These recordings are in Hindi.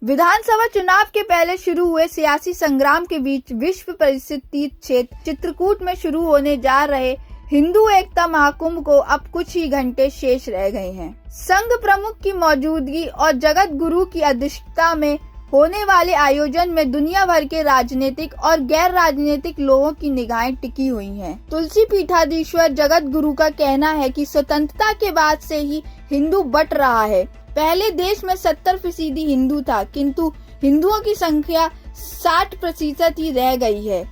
विधानसभा चुनाव के पहले शुरू हुए सियासी संग्राम के बीच विश्व प्रसिद्ध तीर्थ क्षेत्र चित्रकूट में शुरू होने जा रहे हिंदू एकता महाकुंभ को अब कुछ ही घंटे शेष रह गए हैं। संघ प्रमुख की मौजूदगी और जगत गुरु की अध्यक्षता में होने वाले आयोजन में दुनिया भर के राजनीतिक और गैर राजनीतिक लोगों की निगाहें टिकी हुई हैं। तुलसी पीठाधीश्वर जगत गुरु का कहना है कि स्वतंत्रता के बाद से ही हिंदू बट रहा है। पहले देश में 70% हिंदू था, किंतु हिंदुओं की संख्या 60% ही रह गई है।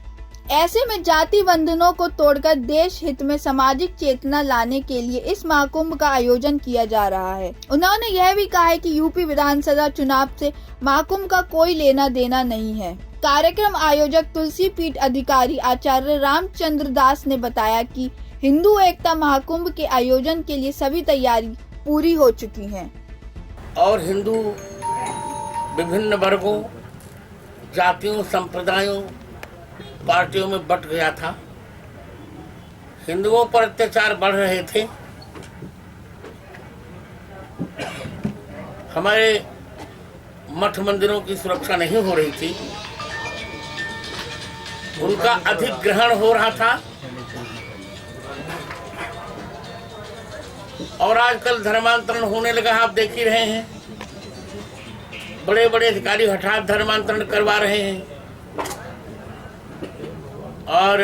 ऐसे में जाति बंधनों को तोड़कर देश हित में सामाजिक चेतना लाने के लिए इस महाकुंभ का आयोजन किया जा रहा है। उन्होंने यह भी कहा है कि यूपी विधानसभा चुनाव से महाकुंभ का कोई लेना देना नहीं है। कार्यक्रम आयोजक तुलसी पीठ अधिकारी आचार्य रामचंद्र दास ने बताया कि हिंदू एकता महाकुंभ के आयोजन के लिए सभी तैयारी पूरी हो चुकी है और हिंदू विभिन्न वर्गों, जातियों, संप्रदायों, पार्टियों में बट गया था। हिंदुओं पर अत्याचार बढ़ रहे थे। हमारे मठ मंदिरों की सुरक्षा नहीं हो रही थी, उनका अधिग्रहण हो रहा था। और आजकल धर्मांतरण होने लगा, आप देख ही रहे हैं। बड़े बड़े अधिकारी हठात धर्मांतरण करवा रहे हैं और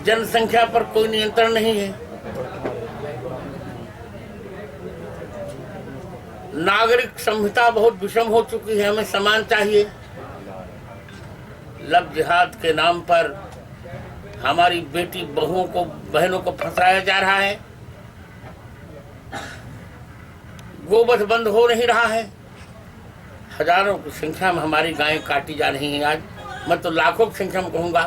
जनसंख्या पर कोई नियंत्रण नहीं है। नागरिक संहिता बहुत विषम हो चुकी है। हमें समान चाहिए। लव जिहाद के नाम पर हमारी बेटी बहुओं को, बहनों को फंसाया जा रहा है। गोवध बंद हो नहीं रहा है। हजारों की संख्या में हमारी गायें काटी जा रही हैं। आज मैं तो लाखों की संख्या में कहूँगा।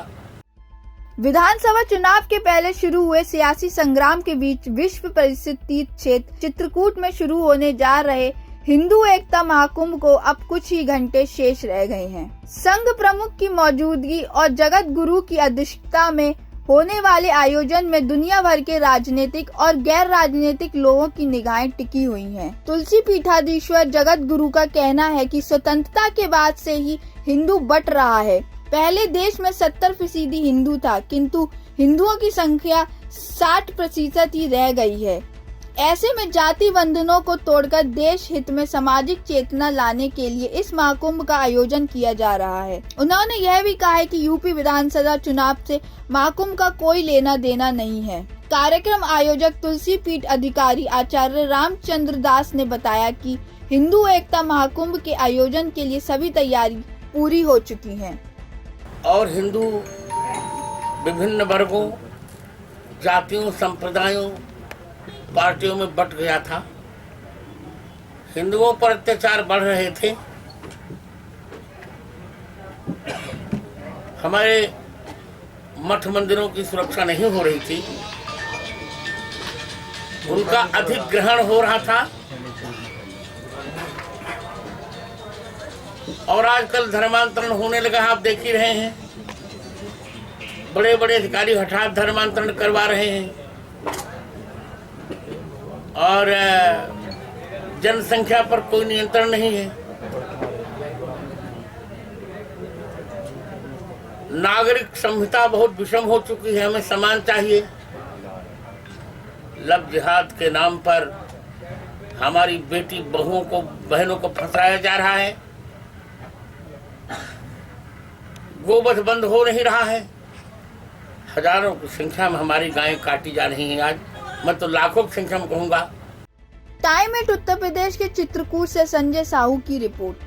विधानसभा चुनाव के पहले शुरू हुए सियासी संग्राम के बीच विश्व प्रसिद्ध तीर्थ क्षेत्र चित्रकूट में शुरू होने जा रहे हिंदू एकता महाकुंभ को अब कुछ ही घंटे शेष रह गए हैं। संघ प्रमुख की मौजूदगी और जगत गुरु की अध्यक्षता में होने वाले आयोजन में दुनिया भर के राजनीतिक और गैर राजनीतिक लोगों की निगाहें टिकी हुई हैं। तुलसी पीठाधीश्वर जगत गुरु का कहना है कि स्वतंत्रता के बाद से ही हिंदू बट रहा है। पहले देश में 70% हिंदू था, किंतु हिंदुओं की संख्या 60% ही रह गई है। ऐसे में जाति बंधनों को तोड़कर देश हित में सामाजिक चेतना लाने के लिए इस महाकुंभ का आयोजन किया जा रहा है। उन्होंने यह भी कहा है कि यूपी विधानसभा चुनाव से महाकुंभ का कोई लेना देना नहीं है। कार्यक्रम आयोजक तुलसी पीठ अधिकारी आचार्य रामचंद्र दास ने बताया कि हिंदू एकता महाकुंभ के आयोजन के लिए सभी तैयारी पूरी हो चुकी है और हिंदू विभिन्न वर्गों, जातियों, संप्रदायों, पार्टियों में बट गया था। हिंदुओं पर अत्याचार बढ़ रहे थे। हमारे मठ मंदिरों की सुरक्षा नहीं हो रही थी, उनका अधिग्रहण हो रहा था। और आजकल धर्मांतरण होने लगा, आप देख ही रहे हैं। बड़े बड़े अधिकारी हठात धर्मांतरण करवा रहे हैं और जनसंख्या पर कोई नियंत्रण नहीं है। नागरिक संहिता बहुत विषम हो चुकी है। हमें समान चाहिए। लव जिहाद के नाम पर हमारी बेटी बहुओं को, बहनों को फंसाया जा रहा है। गोवध बंद हो नहीं रहा है। हजारों की संख्या में हमारी गायें काटी जा रही हैं। आज मैं तो लाखों की संख्या में कहूँगा। टाइम एट उत्तर प्रदेश के चित्रकूट से संजय साहू की रिपोर्ट।